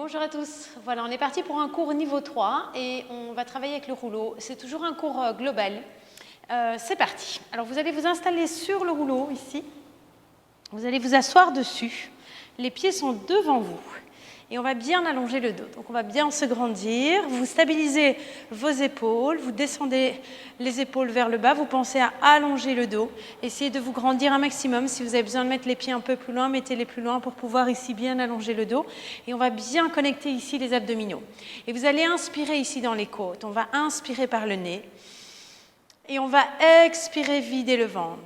Bonjour à tous. Voilà, on est parti pour un cours niveau 3 et on va travailler avec le rouleau. C'est toujours un cours global. C'est parti. Alors vous allez vous installer sur le rouleau ici. Vous allez vous asseoir dessus. Les pieds sont devant vous. Et on va bien allonger le dos. Donc on va bien se grandir. Vous stabilisez vos épaules. Vous descendez les épaules vers le bas. Vous pensez à allonger le dos. Essayez de vous grandir un maximum. Si vous avez besoin de mettre les pieds un peu plus loin, mettez-les plus loin pour pouvoir ici bien allonger le dos. Et on va bien connecter ici les abdominaux. Et vous allez inspirer ici dans les côtes. On va inspirer par le nez. Et on va expirer, vider le ventre.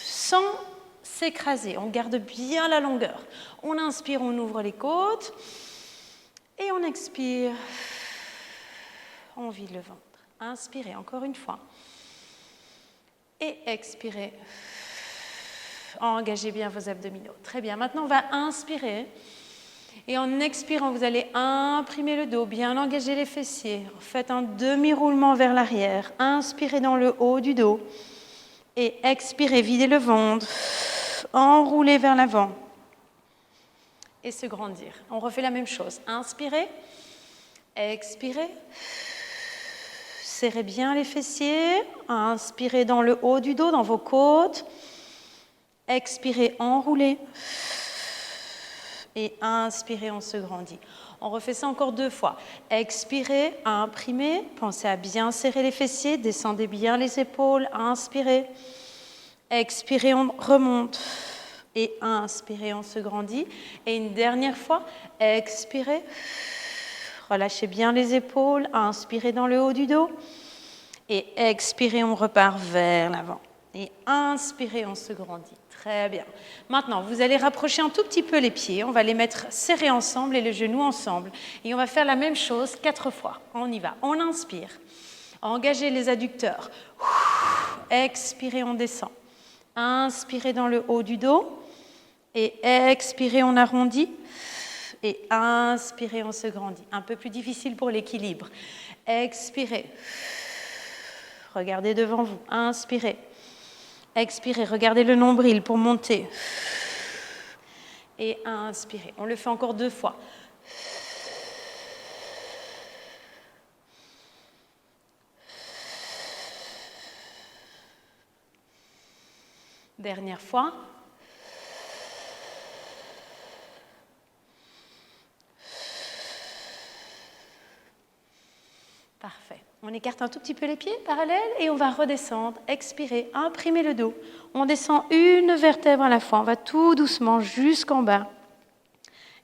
Sans s'écraser, on garde bien la longueur. On inspire, on ouvre les côtes. Et on expire, on vide le ventre. Inspirez encore une fois. Et expirez. Engagez bien vos abdominaux. Très bien, maintenant on va inspirer. Et en expirant, vous allez imprimer le dos, bien engager les fessiers. Faites un demi-roulement vers l'arrière. Inspirez dans le haut du dos. Et expirez, videz le ventre. Enroulez vers l'avant. Et se grandir. On refait la même chose. Inspirez. Expirez. Serrez bien les fessiers. Inspirez dans le haut du dos, dans vos côtes. Expirez, enroulez. Et inspirez, on se grandit. On refait ça encore 2 fois. Expirez, imprimez. Pensez à bien serrer les fessiers. Descendez bien les épaules. Inspirez. Expirez, on remonte. Et inspirez, on se grandit. Et une dernière fois. Expirez. Relâchez bien les épaules. Inspirez dans le haut du dos. Et expirez, on repart vers l'avant. Et inspirez, on se grandit. Très bien. Maintenant, vous allez rapprocher un tout petit peu les pieds. On va les mettre serrés ensemble et les genoux ensemble. Et on va faire la même chose 4 fois. On y va. On inspire. Engagez les adducteurs. Expirez, on descend. Inspirez dans le haut du dos. Et expirez, on arrondit. Et inspirez, on se grandit. Un peu plus difficile pour l'équilibre. Expirez. Regardez devant vous. Inspirez. Expirez, regardez le nombril pour monter. Et inspirez. On le fait encore 2 fois. Dernière fois. Parfait. On écarte un tout petit peu les pieds parallèles et on va redescendre. Expirez, imprimez le dos. On descend une vertèbre à la fois. On va tout doucement jusqu'en bas.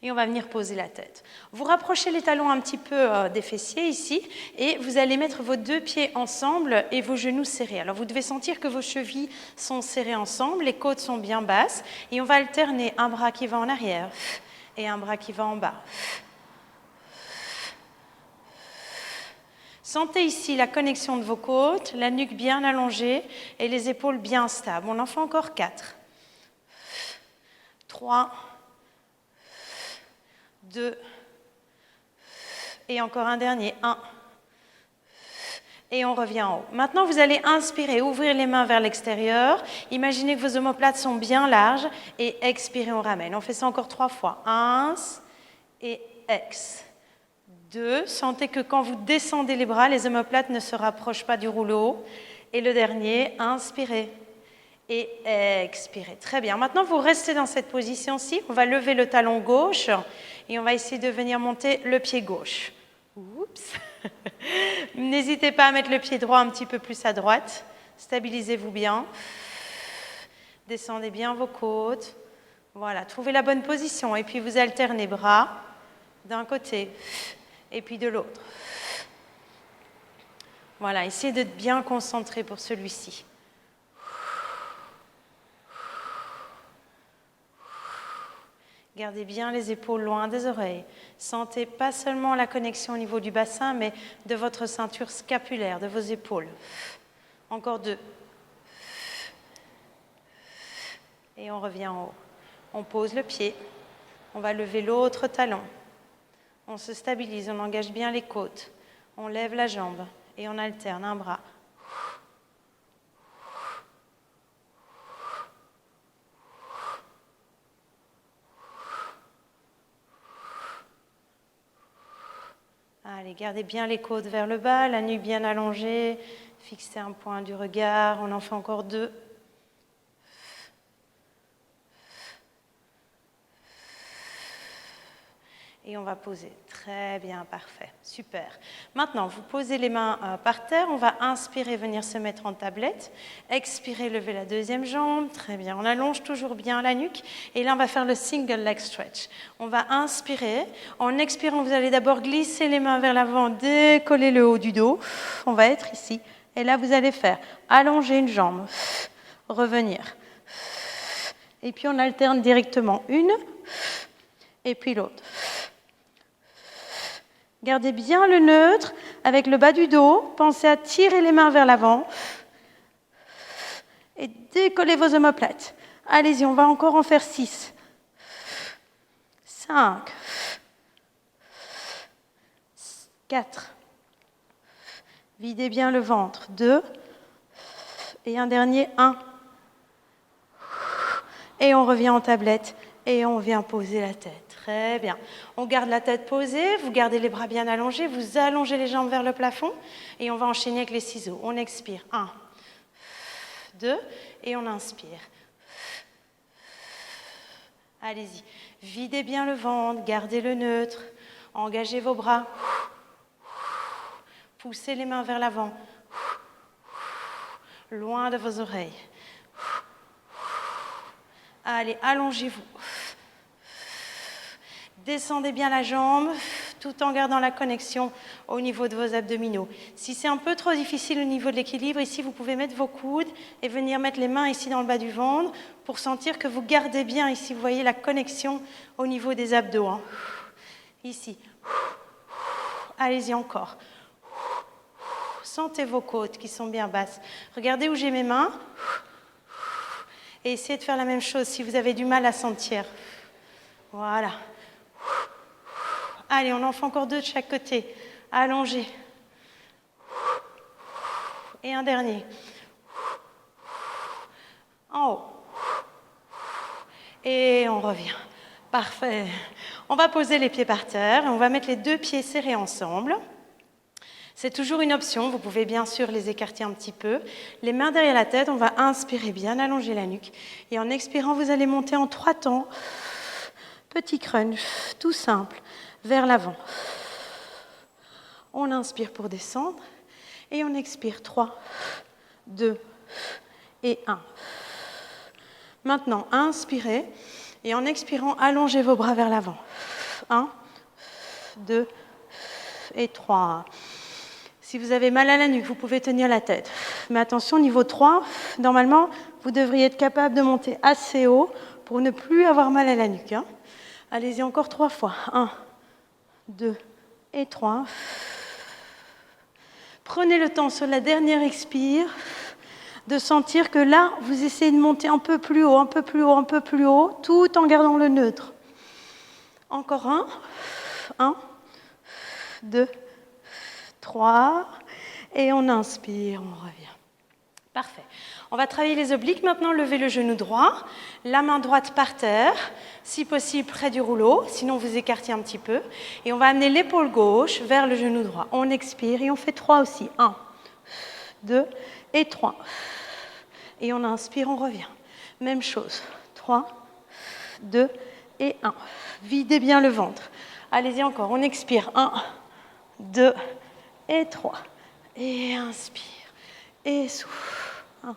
Et on va venir poser la tête. Vous rapprochez les talons un petit peu des fessiers ici et vous allez mettre vos 2 pieds ensemble et vos genoux serrés. Alors vous devez sentir que vos chevilles sont serrées ensemble, les côtes sont bien basses et on va alterner un bras qui va en arrière et un bras qui va en bas. Sentez ici la connexion de vos côtes, la nuque bien allongée et les épaules bien stables. On en fait encore 4. 3. 2. Et encore un dernier. 1. Et on revient en haut. Maintenant, vous allez inspirer, ouvrir les mains vers l'extérieur. Imaginez que vos omoplates sont bien larges. Et expirez, on ramène. On fait ça encore 3 fois. 1. Et ex. 2. Sentez que quand vous descendez les bras, les omoplates ne se rapprochent pas du rouleau. Et le dernier, inspirez. Et expirez. Très bien. Maintenant, vous restez dans cette position-ci. On va lever le talon gauche et on va essayer de venir monter le pied gauche. Oups. N'hésitez pas à mettre le pied droit un petit peu plus à droite. Stabilisez-vous bien. Descendez bien vos côtes. Voilà, trouvez la bonne position. Et puis, vous alternez bras d'un côté et puis de l'autre. Voilà, essayez d'être bien concentré pour celui-ci. Gardez bien les épaules loin des oreilles. Sentez pas seulement la connexion au niveau du bassin, mais de votre ceinture scapulaire, de vos épaules. Encore 2. Et on revient en haut. On pose le pied. On va lever l'autre talon. On se stabilise, on engage bien les côtes. On lève la jambe et on alterne un bras. Allez, gardez bien les côtes vers le bas, la nuque bien allongée. Fixez un point du regard. On en fait encore 2. Et on va poser. Très bien, parfait. Super. Maintenant, vous posez les mains par terre. On va inspirer, venir se mettre en tablette. Expirer, lever la deuxième jambe. Très bien. On allonge toujours bien la nuque. Et là, on va faire le single leg stretch. On va inspirer. En expirant, vous allez d'abord glisser les mains vers l'avant, décoller le haut du dos. On va être ici. Et là, vous allez faire allonger une jambe, revenir. Et puis, on alterne directement une et puis l'autre. Gardez bien le neutre avec le bas du dos. Pensez à tirer les mains vers l'avant. Et décollez vos omoplates. Allez-y, on va encore en faire 6. 5. 4. Videz bien le ventre. 2. Et un dernier, 1. Et on revient en tablette. Et on vient poser la tête. Très bien. On garde la tête posée, vous gardez les bras bien allongés, vous allongez les jambes vers le plafond et on va enchaîner avec les ciseaux. On expire. 1, 2 et on inspire. Allez-y. Videz bien le ventre, gardez le neutre, engagez vos bras. Poussez les mains vers l'avant, loin de vos oreilles. Allez, allongez-vous. Descendez bien la jambe, tout en gardant la connexion au niveau de vos abdominaux. Si c'est un peu trop difficile au niveau de l'équilibre, ici, vous pouvez mettre vos coudes et venir mettre les mains ici dans le bas du ventre pour sentir que vous gardez bien ici, vous voyez la connexion au niveau des abdos. Hein. Ici. Allez-y encore. Sentez vos côtes qui sont bien basses. Regardez où j'ai mes mains. Et essayez de faire la même chose si vous avez du mal à sentir. Voilà. Allez, on en fait encore 2 de chaque côté. Allongez. Et un dernier. En haut. Et on revient. Parfait. On va poser les pieds par terre et on va mettre les 2 pieds serrés ensemble. C'est toujours une option, vous pouvez bien sûr les écarter un petit peu. Les mains derrière la tête, on va inspirer, bien allonger la nuque. Et en expirant, vous allez monter en 3 temps. Petit crunch, tout simple, vers l'avant. On inspire pour descendre et on expire 3, 2 et 1. Maintenant, inspirez et en expirant, allongez vos bras vers l'avant. 1, 2 et 3. Si vous avez mal à la nuque, vous pouvez tenir la tête. Mais attention, niveau 3, normalement, vous devriez être capable de monter assez haut pour ne plus avoir mal à la nuque. Hein. Allez-y encore 3 fois. 1, 2 et 3. Prenez le temps sur la dernière expire de sentir que là, vous essayez de monter un peu plus haut, un peu plus haut, un peu plus haut, tout en gardant le neutre. Encore 1, 1, 2, 3, et on inspire, on revient. Parfait. On va travailler les obliques maintenant, levez le genou droit, la main droite par terre, si possible près du rouleau, sinon vous écartez un petit peu, et on va amener l'épaule gauche vers le genou droit. On expire et on fait 3 aussi. 1, 2 et 3. Et on inspire, on revient. Même chose. 3, 2 et 1. Videz bien le ventre. Allez-y encore, on expire. 1, 2 et 3. Et inspire. Et souffle. 1,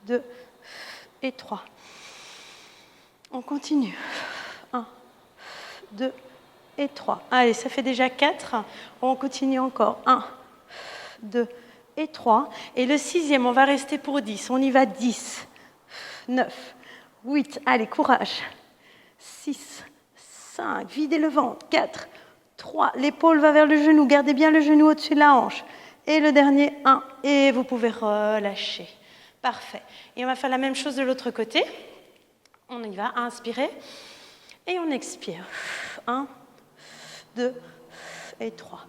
2 et 3. On continue. 1, 2 et 3. Allez, ça fait déjà 4. On continue encore. 1, 2 et 3. Et le 6e, on va rester pour 10. On y va 10, 9, 8. Allez, courage. 6, 5. Videz le ventre. 4, 3. L'épaule va vers le genou. Gardez bien le genou au-dessus de la hanche. Et le dernier, 1. Et vous pouvez relâcher. Parfait. Et on va faire la même chose de l'autre côté. On y va. Inspirez. Et on expire. 1, 2 et 3.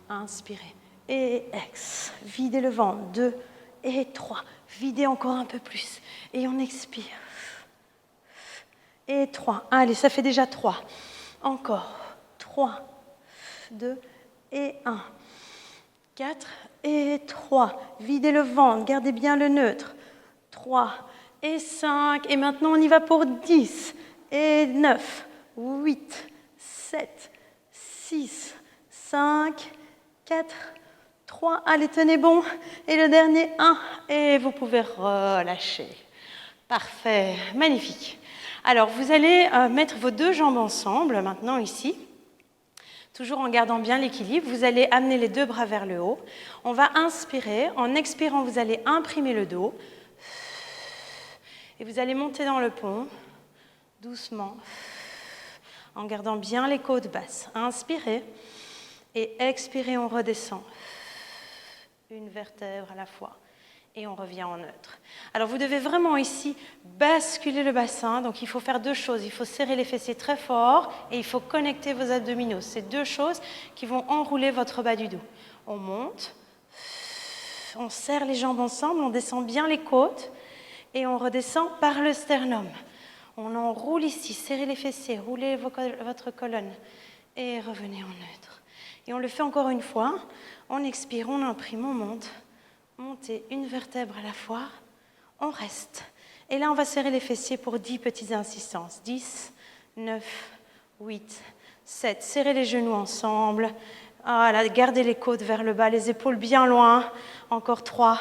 Inspirez. Et ex. Videz le ventre. 2 et 3. Videz encore un peu plus. Et on expire. Et 3. Allez, ça fait déjà 3. Encore. 3, 2 et 1. 4 et 3. Videz le ventre, gardez bien le neutre. 3 et 5. Et maintenant, on y va pour 10 et 9, 8, 7, 6, 5, 4, 3. Allez, tenez bon. Et le dernier, 1. Et vous pouvez relâcher. Parfait, magnifique. Alors, vous allez mettre vos deux jambes ensemble, maintenant ici. Toujours en gardant bien l'équilibre, vous allez amener les deux bras vers le haut. On va inspirer. En expirant, vous allez imprimer le dos. Et vous allez monter dans le pont, doucement, en gardant bien les côtes basses. Inspirez et expirez, on redescend. Une vertèbre à la fois. Et on revient en neutre. Alors, vous devez vraiment ici basculer le bassin. Donc, il faut faire deux choses. Il faut serrer les fessiers très fort et il faut connecter vos abdominaux. C'est deux choses qui vont enrouler votre bas du dos. On monte, on serre les jambes ensemble, on descend bien les côtes et on redescend par le sternum. On enroule ici, serrez les fessiers, roulez votre colonne et revenez en neutre. Et on le fait encore une fois. On expire, on imprime, on monte. Montez une vertèbre à la fois, on reste. Et là, on va serrer les fessiers pour 10 petites insistances. 10, 9, 8, 7. Serrez les genoux ensemble. Voilà, gardez les côtes vers le bas, les épaules bien loin. Encore 3,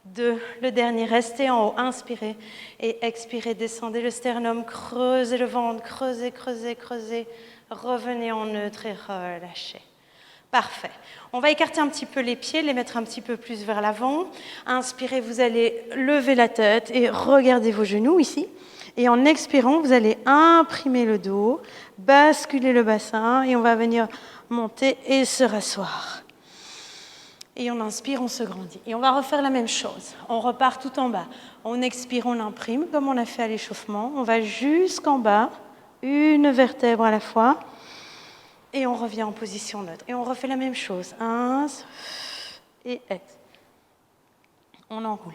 2, le dernier. Restez en haut, inspirez et expirez. Descendez le sternum, creusez le ventre, creusez, creusez, creusez. Revenez en neutre et relâchez. Parfait. On va écarter un petit peu les pieds, les mettre un petit peu plus vers l'avant. Inspirez, vous allez lever la tête et regardez vos genoux ici. Et en expirant, vous allez imprimer le dos, basculer le bassin et on va venir monter et se rasseoir. Et on inspire, on se grandit. Et on va refaire la même chose. On repart tout en bas. On expire, on imprime comme on a fait à l'échauffement. On va jusqu'en bas, une vertèbre à la fois. Et on revient en position neutre. Et on refait la même chose. 1 et ex. On enroule.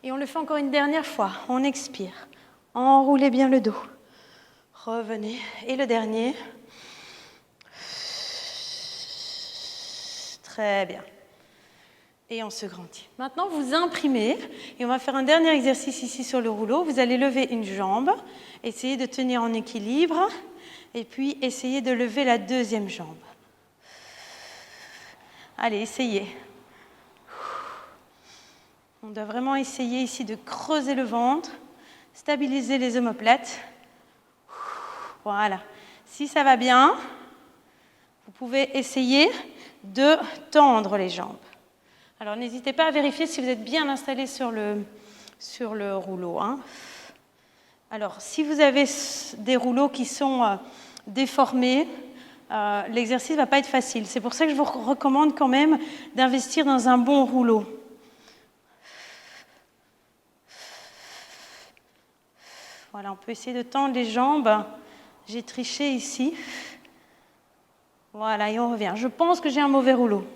Et on le fait encore une dernière fois. On expire. Enroulez bien le dos. Revenez. Et le dernier. Très bien. Et on se grandit. Maintenant, vous imprimez. Et on va faire un dernier exercice ici sur le rouleau. Vous allez lever une jambe. Essayez de tenir en équilibre. Et puis, essayez de lever la deuxième jambe. Allez, essayez. On doit vraiment essayer ici de creuser le ventre, stabiliser les omoplates. Voilà. Si ça va bien, vous pouvez essayer de tendre les jambes. Alors, n'hésitez pas à vérifier si vous êtes bien installé sur le rouleau. Hein. Alors, si vous avez des rouleaux qui sont déformés, l'exercice ne va pas être facile. C'est pour ça que je vous recommande quand même d'investir dans un bon rouleau. Voilà, on peut essayer de tendre les jambes. J'ai triché ici. Voilà, et on revient. Je pense que j'ai un mauvais rouleau,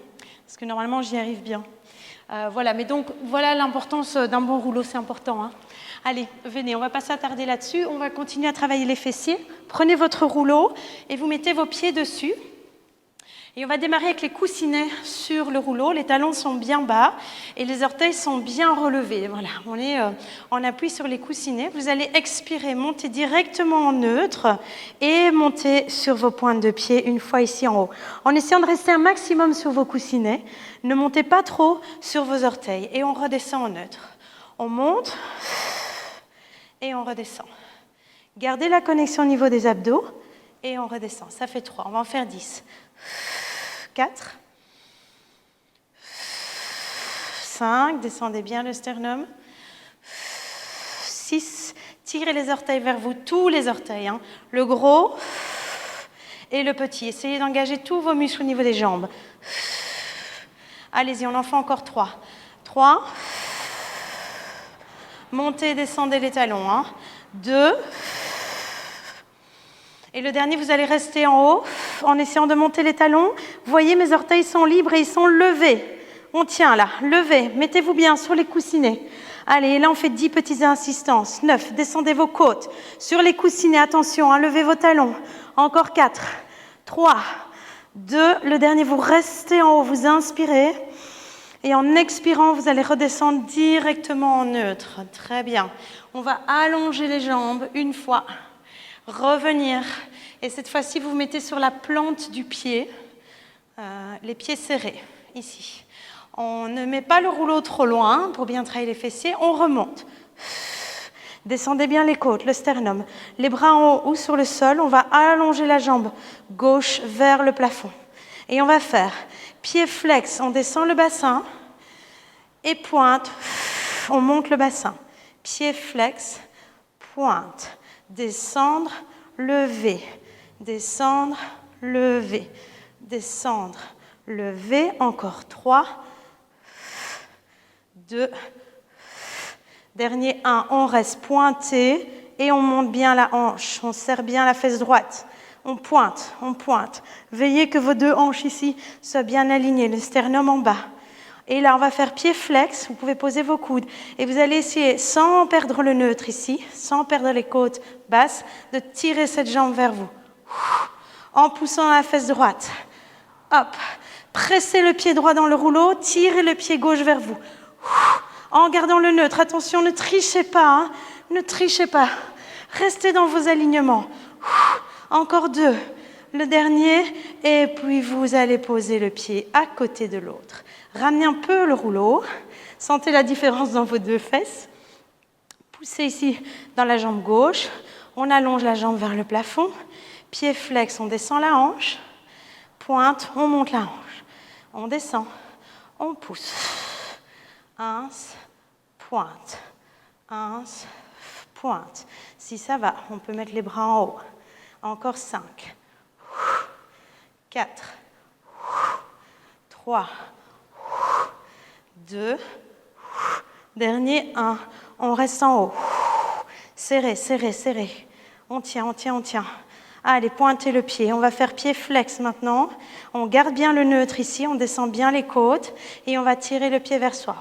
parce que normalement, j'y arrive bien. Voilà, mais donc, voilà l'importance d'un bon rouleau, c'est important. Hein. Allez, venez, on ne va pas s'attarder là-dessus. On va continuer à travailler les fessiers. Prenez votre rouleau et vous mettez vos pieds dessus. Et on va démarrer avec les coussinets sur le rouleau. Les talons sont bien bas et les orteils sont bien relevés. Voilà, on est en appui sur les coussinets. Vous allez expirer, monter directement en neutre et monter sur vos pointes de pied une fois ici en haut. En essayant de rester un maximum sur vos coussinets, ne montez pas trop sur vos orteils et on redescend en neutre. On monte et on redescend. Gardez la connexion au niveau des abdos et on redescend. Ça fait 3, on va en faire 10. 4, 5, descendez bien le sternum, 6, tirez les orteils vers vous, tous les orteils, hein. Le gros et le petit. Essayez d'engager tous vos muscles au niveau des jambes. Allez-y, on en fait encore 3. 3, montez, descendez les talons, hein. 2, et le dernier, vous allez rester en haut en essayant de monter les talons. Vous voyez, mes orteils sont libres et ils sont levés. On tient là, levez, mettez-vous bien sur les coussinets. Allez, là on fait 10 petites insistances. 9, descendez vos côtes. Sur les coussinets, attention, hein, levez vos talons. Encore 4, 3, 2. Le dernier, vous restez en haut, vous inspirez. Et en expirant, vous allez redescendre directement en neutre. Très bien. On va allonger les jambes une fois. Revenir. Et cette fois-ci, vous vous mettez sur la plante du pied. Les pieds serrés, ici. On ne met pas le rouleau trop loin pour bien travailler les fessiers. On remonte. Descendez bien les côtes, le sternum. Les bras en haut ou sur le sol. On va allonger la jambe gauche vers le plafond. Et on va faire pied flex. On descend le bassin. Et pointe. On monte le bassin. Pied flex. Pointe. Descendre. Lever. Descendre. Lever. Descendre. Lever. Encore 3. 2. Dernier 1, on reste pointé et on monte bien la hanche. On serre bien la fesse droite. On pointe, on pointe. Veillez que vos deux hanches ici soient bien alignées, le sternum en bas. Et là, on va faire pied flex. Vous pouvez poser vos coudes. Et vous allez essayer, sans perdre le neutre ici, sans perdre les côtes basses, de tirer cette jambe vers vous. En poussant la fesse droite. Hop. Pressez le pied droit dans le rouleau. Tirez le pied gauche vers vous. En gardant le neutre, attention, ne trichez pas, hein, ne trichez pas. Restez dans vos alignements. Encore 2, le dernier, et puis vous allez poser le pied à côté de l'autre. Ramenez un peu le rouleau, sentez la différence dans vos deux fesses. Poussez ici dans la jambe gauche, on allonge la jambe vers le plafond. Pied flex, on descend la hanche. Pointe, on monte la hanche. On descend, on pousse. 1, pointe, 1, pointe. Si ça va, on peut mettre les bras en haut. Encore 5, 4, 3, 2, dernier 1. On reste en haut. Serrez, serrez, serrez. On tient, on tient, on tient. Allez, pointez le pied. On va faire pied flex maintenant. On garde bien le neutre ici, on descend bien les côtes et on va tirer le pied vers soi.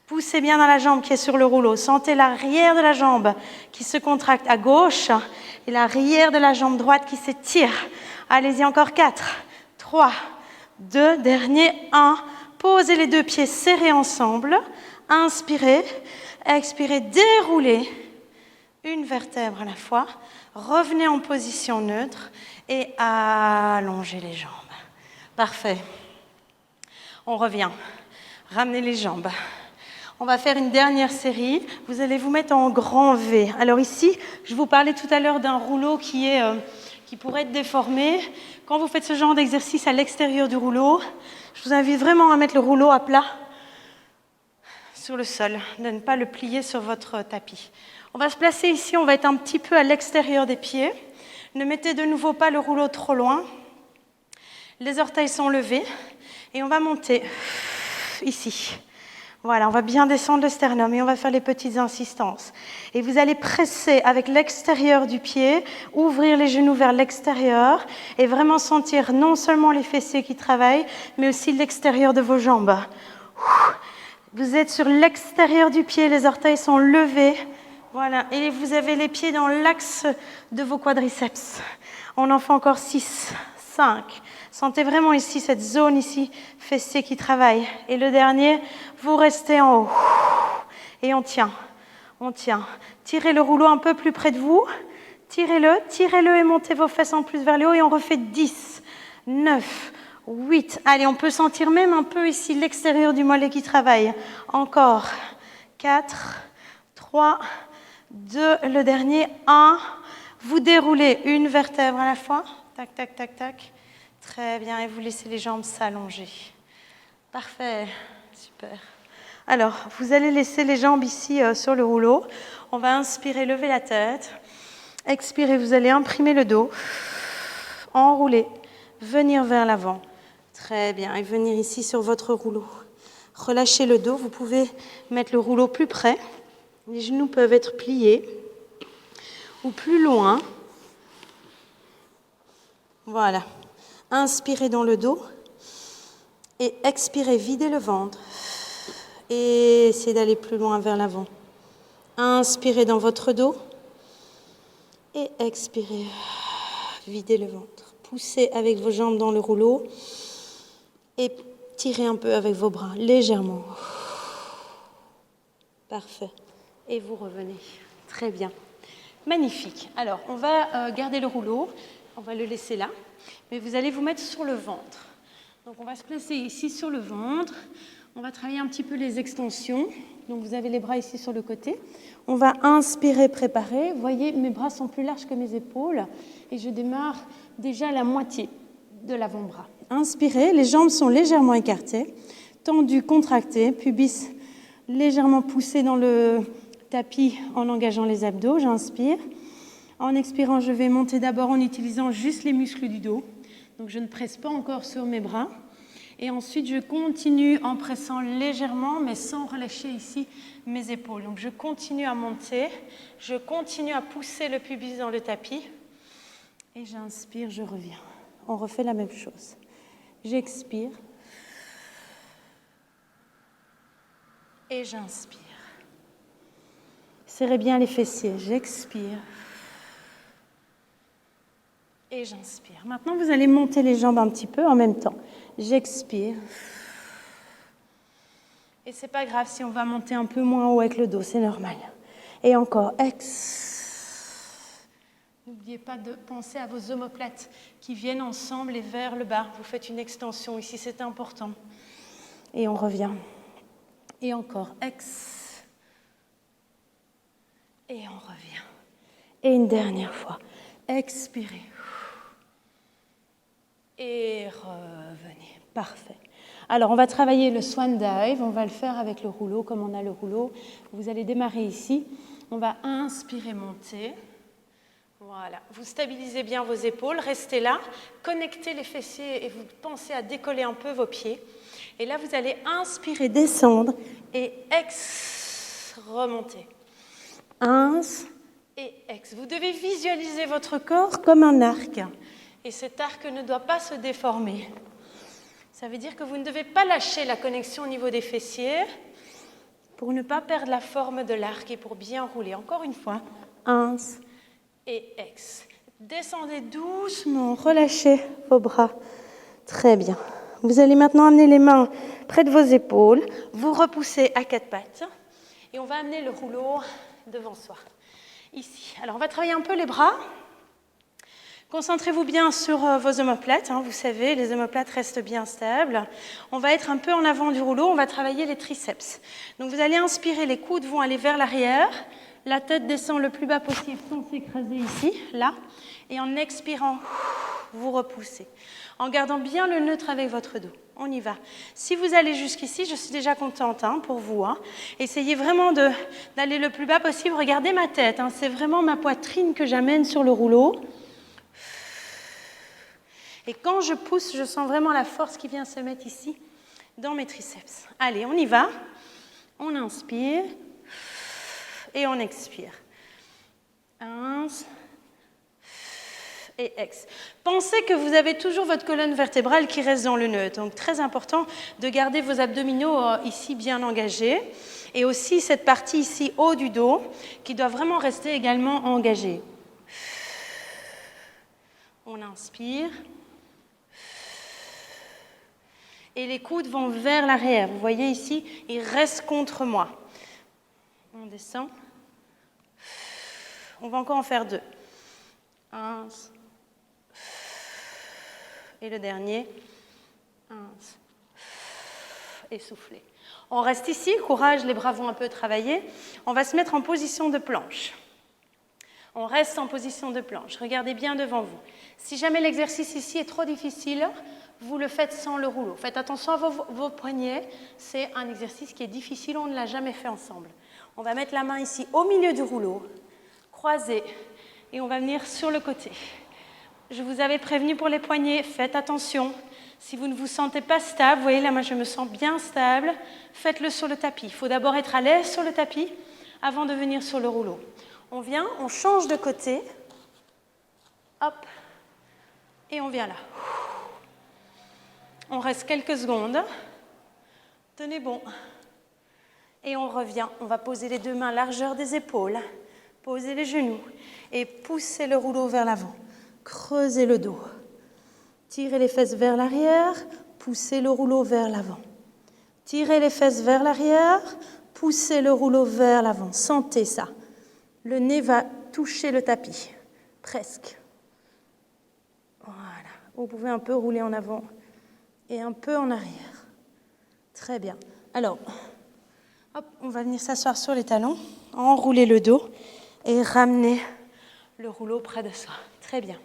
Poussez bien dans la jambe qui est sur le rouleau. Sentez l'arrière de la jambe qui se contracte à gauche et l'arrière de la jambe droite qui s'étire. Allez-y, encore 4, 3, 2, dernier 1. Posez les deux pieds serrés ensemble. Inspirez, expirez, déroulez. Une vertèbre à la fois. Revenez en position neutre et allongez les jambes. Parfait. On revient. Ramenez les jambes. On va faire une dernière série. Vous allez vous mettre en grand V. Alors ici, je vous parlais tout à l'heure d'un rouleau qui pourrait être déformé. Quand vous faites ce genre d'exercice à l'extérieur du rouleau, je vous invite vraiment à mettre le rouleau à plat sur le sol, de ne pas le plier sur votre tapis. On va se placer ici, on va être un petit peu à l'extérieur des pieds. Ne mettez de nouveau pas le rouleau trop loin. Les orteils sont levés et on va monter ici. Voilà, on va bien descendre le sternum et on va faire les petites insistances. Et vous allez presser avec l'extérieur du pied, ouvrir les genoux vers l'extérieur et vraiment sentir non seulement les fessiers qui travaillent, mais aussi l'extérieur de vos jambes. Vous êtes sur l'extérieur du pied, les orteils sont levés. Voilà, et vous avez les pieds dans l'axe de vos quadriceps. On en fait encore 6, 5. Sentez vraiment ici, cette zone ici, fessiers qui travaillent. Et le dernier, vous restez en haut. Et on tient, on tient. Tirez le rouleau un peu plus près de vous. Tirez-le et montez vos fesses en plus vers le haut. Et on refait 10, 9, 8. Allez, on peut sentir même un peu ici l'extérieur du mollet qui travaille. Encore 4, 3, 2, le dernier, 1. Vous déroulez une vertèbre à la fois. Tac, tac, tac, tac. Très bien, et vous laissez les jambes s'allonger. Parfait, super. Alors, vous allez laisser les jambes ici sur le rouleau. On va inspirer, lever la tête. Expirez, vous allez imprimer le dos. Enrouler, venir vers l'avant. Très bien, et venir ici sur votre rouleau. Relâchez le dos, vous pouvez mettre le rouleau plus près. Les genoux peuvent être pliés ou plus loin. Voilà. Inspirez dans le dos et expirez, videz le ventre. Et essayez d'aller plus loin vers l'avant. Inspirez dans votre dos et expirez. Videz le ventre. Poussez avec vos jambes dans le rouleau et tirez un peu avec vos bras, légèrement. Parfait. Et vous revenez. Très bien. Magnifique. Alors, on va garder le rouleau. On va le laisser là. Mais vous allez vous mettre sur le ventre. Donc, on va se placer ici sur le ventre. On va travailler un petit peu les extensions. Donc, vous avez les bras ici sur le côté. On va inspirer, préparer. Vous voyez, mes bras sont plus larges que mes épaules. Et je démarre déjà à la moitié de l'avant-bras. Inspirez. Les jambes sont légèrement écartées. Tendues, contractées. Pubis légèrement poussé dans le tapis en engageant les abdos. J'inspire. En expirant, je vais monter d'abord en utilisant juste les muscles du dos. Donc, je ne presse pas encore sur mes bras. Et ensuite, je continue en pressant légèrement, mais sans relâcher ici mes épaules. Donc, je continue à monter. Je continue à pousser le pubis dans le tapis. Et j'inspire, je reviens. On refait la même chose. J'expire. Et j'inspire. Serrez bien les fessiers. J'expire. Et j'inspire. Maintenant, vous allez monter les jambes un petit peu en même temps. J'expire. Et c'est pas grave si on va monter un peu moins haut avec le dos, c'est normal. Et encore, N'oubliez pas de penser à vos omoplates qui viennent ensemble et vers le bas. Vous faites une extension ici, c'est important. Et on revient. Et encore, Et on revient. Et une dernière fois. Expirez. Et revenez. Parfait. Alors, on va travailler le swan dive. On va le faire avec le rouleau, comme on a le rouleau. Vous allez démarrer ici. On va inspirer, monter. Voilà. Vous stabilisez bien vos épaules. Restez là. Connectez les fessiers et vous pensez à décoller un peu vos pieds. Et là, vous allez inspirer, descendre et remonter. Ins et ex. Vous devez visualiser votre corps comme un arc. Et cet arc ne doit pas se déformer. Ça veut dire que vous ne devez pas lâcher la connexion au niveau des fessiers pour ne pas perdre la forme de l'arc et pour bien rouler. Encore une fois, ins et ex. Descendez doucement, relâchez vos bras. Très bien. Vous allez maintenant amener les mains près de vos épaules. Vous repoussez à quatre pattes. Et on va amener le rouleau devant soi. Ici. Alors, on va travailler un peu les bras. Concentrez-vous bien sur vos omoplates. Vous savez, les omoplates restent bien stables. On va être un peu en avant du rouleau. On va travailler les triceps. Donc, vous allez inspirer. Les coudes vont aller vers l'arrière. La tête descend le plus bas possible sans s'écraser ici, là. Et en expirant, vous repoussez. En gardant bien le neutre avec votre dos. On y va. Si vous allez jusqu'ici, je suis déjà contente pour vous. Essayez vraiment d'aller le plus bas possible. Regardez ma tête. C'est vraiment ma poitrine que j'amène sur le rouleau. Et quand je pousse, je sens vraiment la force qui vient se mettre ici, dans mes triceps. Allez, on y va. On inspire. Et on expire. Ins. Et ex. Pensez que vous avez toujours votre colonne vertébrale qui reste dans le neutre. Donc, très important de garder vos abdominaux ici bien engagés. Et aussi cette partie ici, haut du dos, qui doit vraiment rester également engagée. On inspire. Et les coudes vont vers l'arrière. Vous voyez ici, ils restent contre moi. On descend. On va encore en faire deux. Un. Et le dernier. Un. Et soufflez. On reste ici. Courage, les bras vont un peu travailler. On va se mettre en position de planche. On reste en position de planche. Regardez bien devant vous. Si jamais l'exercice ici est trop difficile, vous le faites sans le rouleau. Faites attention à vos poignets. C'est un exercice qui est difficile, on ne l'a jamais fait ensemble. On va mettre la main ici au milieu du rouleau, croisée, et on va venir sur le côté. Je vous avais prévenu pour les poignets, faites attention. Si vous ne vous sentez pas stable, vous voyez là, moi je me sens bien stable, faites-le sur le tapis. Il faut d'abord être à l'aise sur le tapis avant de venir sur le rouleau. On vient, on change de côté, hop, et on vient là. On reste quelques secondes. Tenez bon. Et on revient. On va poser les deux mains largeur des épaules. Posez les genoux. Et poussez le rouleau vers l'avant. Creusez le dos. Tirez les fesses vers l'arrière, poussez le rouleau vers l'avant. Tirez les fesses vers l'arrière, poussez le rouleau vers l'avant. Sentez ça. Le nez va toucher le tapis, presque. Voilà. Vous pouvez un peu rouler en avant et un peu en arrière. Très bien. Alors, hop, on va venir s'asseoir sur les talons, enrouler le dos et ramener le rouleau près de soi. Très bien.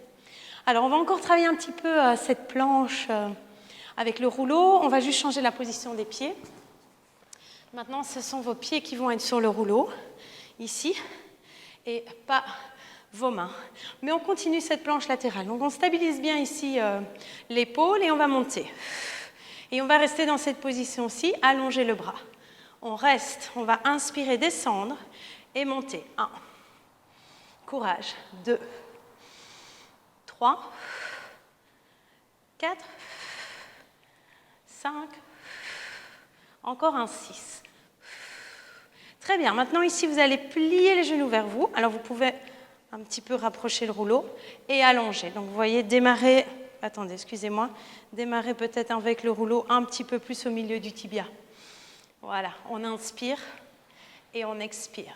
Alors, on va encore travailler un petit peu cette planche avec le rouleau. On va juste changer la position des pieds. Maintenant, ce sont vos pieds qui vont être sur le rouleau, ici, et pas vos mains. Mais on continue cette planche latérale. Donc, on stabilise bien ici l'épaule et on va monter. Et on va rester dans cette position-ci, allonger le bras. On reste, on va inspirer, descendre et monter. 1. Courage. 2. 3. 4. 5. Encore un 6. Très bien. Maintenant, ici, vous allez plier les genoux vers vous. Alors, vous pouvez un petit peu rapprocher le rouleau et allonger. Donc, vous voyez, démarrer... Attendez, excusez-moi. Démarrer peut-être avec le rouleau un petit peu plus au milieu du tibia. Voilà. On inspire et on expire.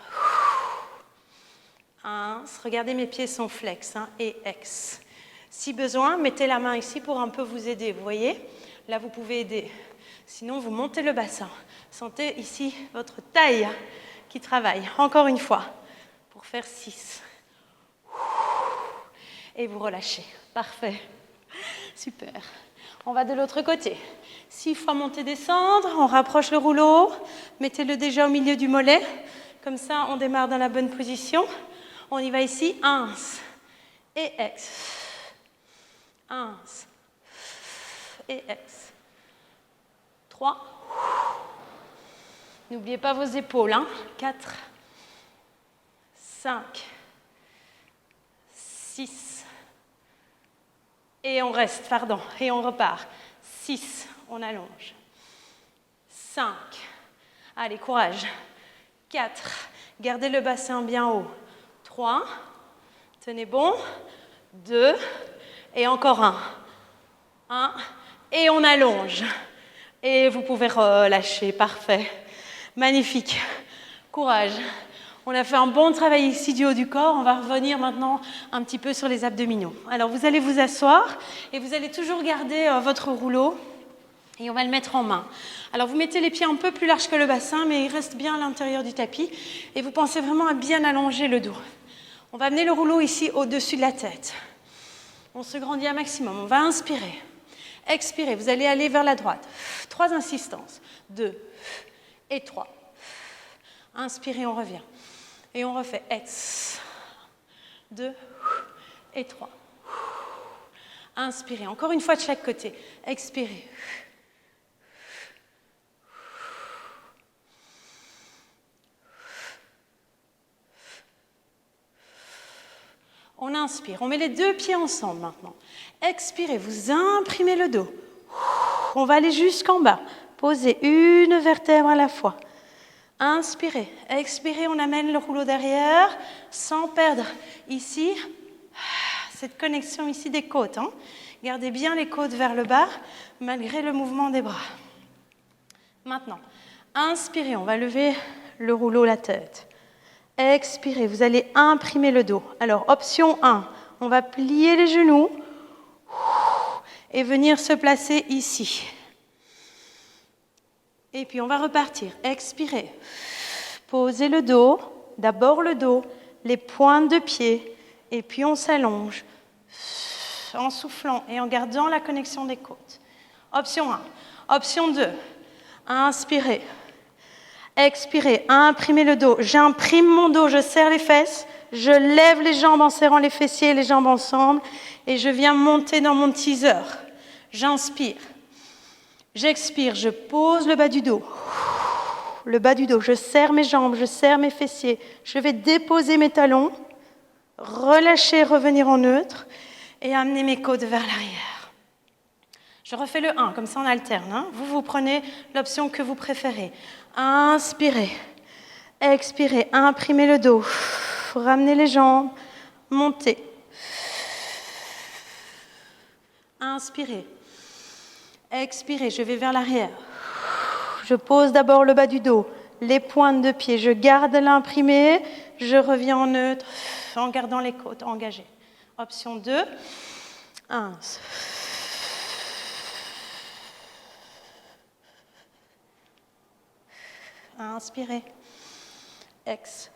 1. Regardez, mes pieds sont flex. Et ex. Si besoin, mettez la main ici pour un peu vous aider. Vous voyez? Là, vous pouvez aider. Sinon, vous montez le bassin. Sentez ici votre taille qui travaille. Encore une fois, pour faire 6. Et vous relâchez. Parfait. Super. On va de l'autre côté. 6 fois monter, descendre. On rapproche le rouleau. Mettez-le déjà au milieu du mollet. Comme ça, on démarre dans la bonne position. On y va ici. 1. Et ex. 1. Et ex. 3. N'oubliez pas vos épaules. 4. 5. 6. Et on reste, pardon. Et on repart. 6. On allonge. 5. Allez, courage. 4. Gardez le bassin bien haut. 3. Tenez bon. 2. Et encore 1. 1. Et on allonge. Et vous pouvez relâcher. Parfait. Magnifique. Courage. On a fait un bon travail ici du haut du corps. On va revenir maintenant un petit peu sur les abdominaux. Alors, vous allez vous asseoir et vous allez toujours garder votre rouleau et on va le mettre en main. Alors, vous mettez les pieds un peu plus larges que le bassin, mais il reste bien à l'intérieur du tapis et vous pensez vraiment à bien allonger le dos. On va amener le rouleau ici au-dessus de la tête. On se grandit un maximum. On va inspirer. Expirez. Vous allez aller vers la droite. 3 insistances. 2 et 3. Inspirez, on revient. Et on refait. Ex. 2 et 3. Inspirez. Encore une fois de chaque côté. Expirez. On inspire. On met les 2 pieds ensemble maintenant. Expirez. Vous imprimez le dos. On va aller jusqu'en bas. Posez une vertèbre à la fois. Inspirez, expirez, on amène le rouleau derrière sans perdre ici cette connexion ici des côtes. Gardez bien les côtes vers le bas malgré le mouvement des bras. Maintenant, inspirez, on va lever le rouleau, la tête. Expirez, vous allez imprimer le dos. Alors, option 1, on va plier les genoux et venir se placer ici. Et puis, on va repartir. Expirez. Posez le dos. D'abord le dos, les pointes de pied. Et puis, on s'allonge en soufflant et en gardant la connexion des côtes. Option 1. Option 2. Inspirez. Expirez. Imprimez le dos. J'imprime mon dos. Je serre les fesses. Je lève les jambes en serrant les fessiers et les jambes ensemble. Et je viens monter dans mon teaser. J'inspire. J'expire, je pose le bas du dos. Le bas du dos, je serre mes jambes, je serre mes fessiers. Je vais déposer mes talons, relâcher, revenir en neutre et amener mes côtes vers l'arrière. Je refais le 1, comme ça on alterne. Vous prenez l'option que vous préférez. Inspirez, expirez, imprimez le dos, ramenez les jambes, montez. Inspirez. Expirez, je vais vers l'arrière. Je pose d'abord le bas du dos, les pointes de pied. Je garde l'imprimé, je reviens en neutre en gardant les côtes engagées. Option 2. 1. Inspirez. Ex.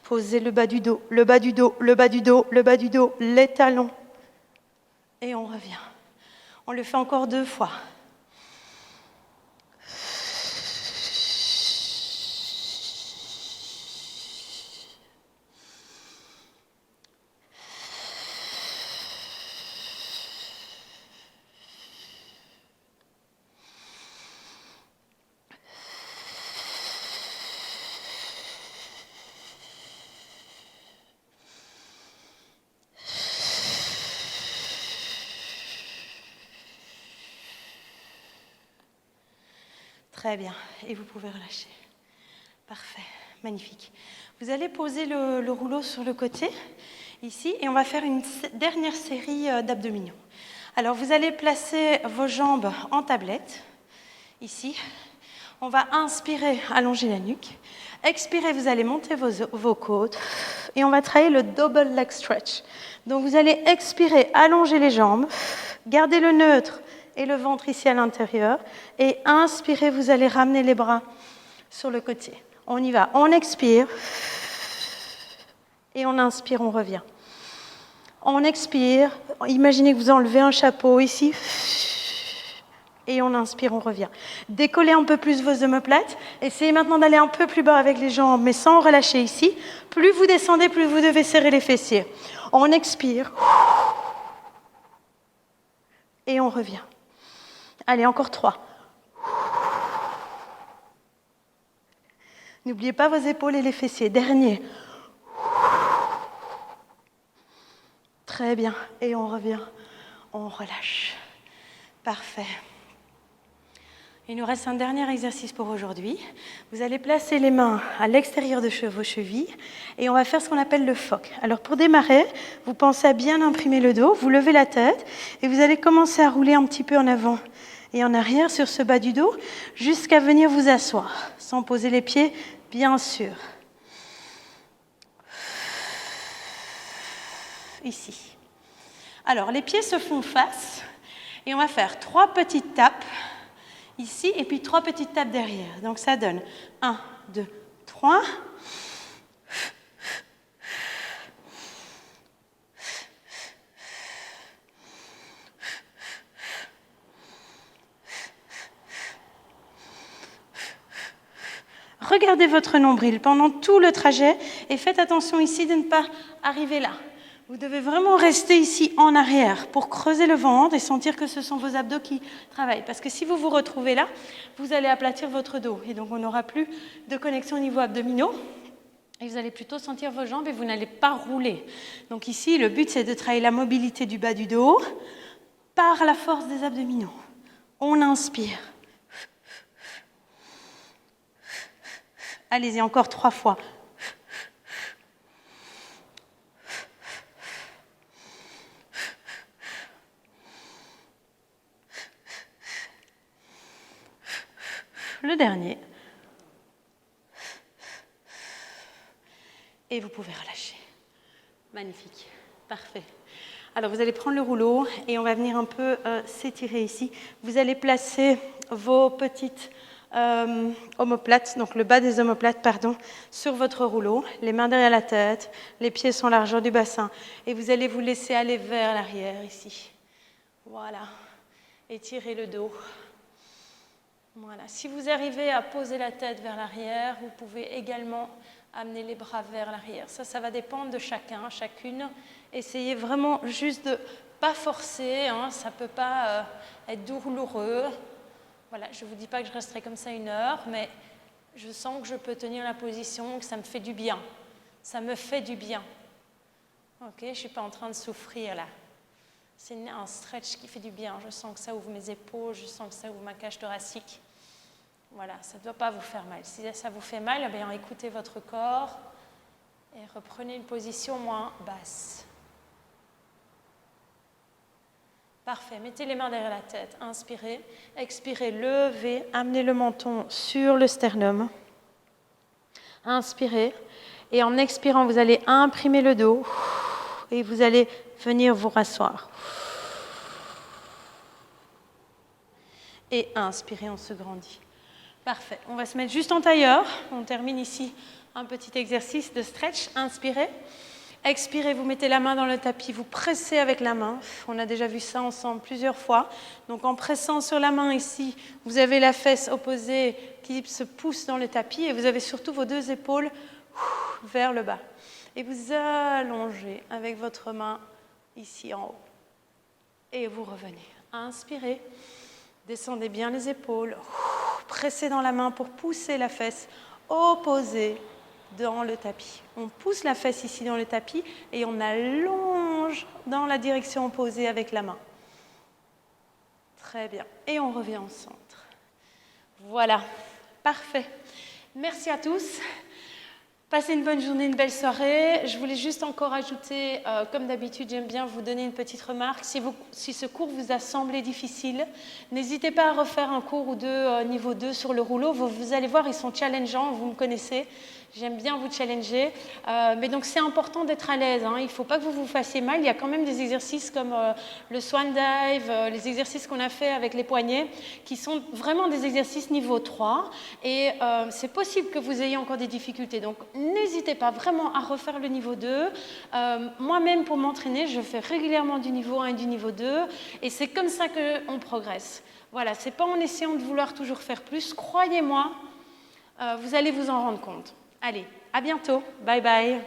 Posez le bas du dos, le bas du dos, le bas du dos, le bas du dos, les talons. Et on revient. On le fait encore 2 fois. Très bien, et vous pouvez relâcher. Parfait, magnifique. Vous allez poser le rouleau sur le côté, ici, et on va faire une dernière série d'abdominaux. Alors, vous allez placer vos jambes en tablette, ici. On va inspirer, allonger la nuque. Expirez, vous allez monter vos côtes, et on va travailler le double leg stretch. Donc, vous allez expirer, allonger les jambes, garder le neutre, et le ventre ici à l'intérieur. Et inspirez, vous allez ramener les bras sur le côté. On y va. On expire. Et on inspire, on revient. On expire. Imaginez que vous enlevez un chapeau ici. Et on inspire, on revient. Décollez un peu plus vos omoplates. Essayez maintenant d'aller un peu plus bas avec les jambes, mais sans relâcher ici. Plus vous descendez, plus vous devez serrer les fessiers. On expire. Et on revient. Allez, encore 3. N'oubliez pas vos épaules et les fessiers. Dernier. Très bien. Et on revient. On relâche. Parfait. Il nous reste un dernier exercice pour aujourd'hui. Vous allez placer les mains à l'extérieur de vos chevilles et on va faire ce qu'on appelle le phoque. Alors pour démarrer, vous pensez à bien imprimer le dos, vous levez la tête et vous allez commencer à rouler un petit peu en avant et en arrière sur ce bas du dos jusqu'à venir vous asseoir, sans poser les pieds, bien sûr. Ici. Alors les pieds se font face et on va faire 3 petites tapes ici et puis 3 petites tapes derrière. Donc ça donne 1, 2, 3. Regardez votre nombril pendant tout le trajet et faites attention ici de ne pas arriver là. Vous devez vraiment rester ici en arrière pour creuser le ventre et sentir que ce sont vos abdos qui travaillent. Parce que si vous vous retrouvez là, vous allez aplatir votre dos et donc on n'aura plus de connexion au niveau abdominaux. Et vous allez plutôt sentir vos jambes et vous n'allez pas rouler. Donc ici, le but c'est de travailler la mobilité du bas du dos par la force des abdominaux. On inspire. Allez-y, encore 3 fois. Le dernier. Et vous pouvez relâcher. Magnifique. Parfait. Alors, vous allez prendre le rouleau et on va venir un peu s'étirer ici. Vous allez placer vos petites omoplates, donc le bas des omoplates, pardon, sur votre rouleau, les mains derrière la tête, les pieds sont largeur du bassin. Et vous allez vous laisser aller vers l'arrière ici. Voilà. Étirez le dos. Voilà. Si vous arrivez à poser la tête vers l'arrière, vous pouvez également amener les bras vers l'arrière. Ça va dépendre de chacun, chacune. Essayez vraiment juste de ne pas forcer, hein, ça ne peut pas être douloureux. Voilà, je ne vous dis pas que je resterai comme ça 1 heure, mais je sens que je peux tenir la position, que ça me fait du bien. Ça me fait du bien. Ok, je ne suis pas en train de souffrir là. C'est un stretch qui fait du bien. Je sens que ça ouvre mes épaules, je sens que ça ouvre ma cage thoracique. Voilà, ça ne doit pas vous faire mal. Si ça vous fait mal, eh bien, écoutez votre corps et reprenez une position moins basse. Parfait. Mettez les mains derrière la tête. Inspirez. Expirez. Levez. Amenez le menton sur le sternum. Inspirez. Et en expirant, vous allez imprimer le dos. Et vous allez venir vous rasseoir. Et inspirez, on se grandit. Parfait. On va se mettre juste en tailleur. On termine ici un petit exercice de stretch. Inspirez. Expirez, vous mettez la main dans le tapis, vous pressez avec la main. On a déjà vu ça ensemble plusieurs fois. Donc en pressant sur la main ici, vous avez la fesse opposée qui se pousse dans le tapis et vous avez surtout vos deux épaules vers le bas. Et vous allongez avec votre main ici en haut. Et vous revenez. Inspirez, descendez bien les épaules, pressez dans la main pour pousser la fesse opposée dans le tapis. On pousse la fesse ici dans le tapis et on allonge dans la direction opposée avec la main. Très bien. Et on revient au centre. Voilà. Parfait. Merci à tous. Passez une bonne journée, une belle soirée. Je voulais juste encore ajouter, comme d'habitude, j'aime bien vous donner une petite remarque. Si ce cours vous a semblé difficile, n'hésitez pas à refaire un cours ou deux niveau 2 sur le rouleau. Vous allez voir, ils sont challengeants, vous me connaissez. J'aime bien vous challenger. Mais donc, c'est important d'être à l'aise. Il ne faut pas que vous vous fassiez mal. Il y a quand même des exercices comme le swan dive, les exercices qu'on a fait avec les poignets, qui sont vraiment des exercices niveau 3. Et c'est possible que vous ayez encore des difficultés. Donc, n'hésitez pas vraiment à refaire le niveau 2. Moi-même, pour m'entraîner, je fais régulièrement du niveau 1 et du niveau 2. Et c'est comme ça qu'on progresse. Voilà, ce n'est pas en essayant de vouloir toujours faire plus. Croyez-moi, vous allez vous en rendre compte. Allez, à bientôt. Bye bye.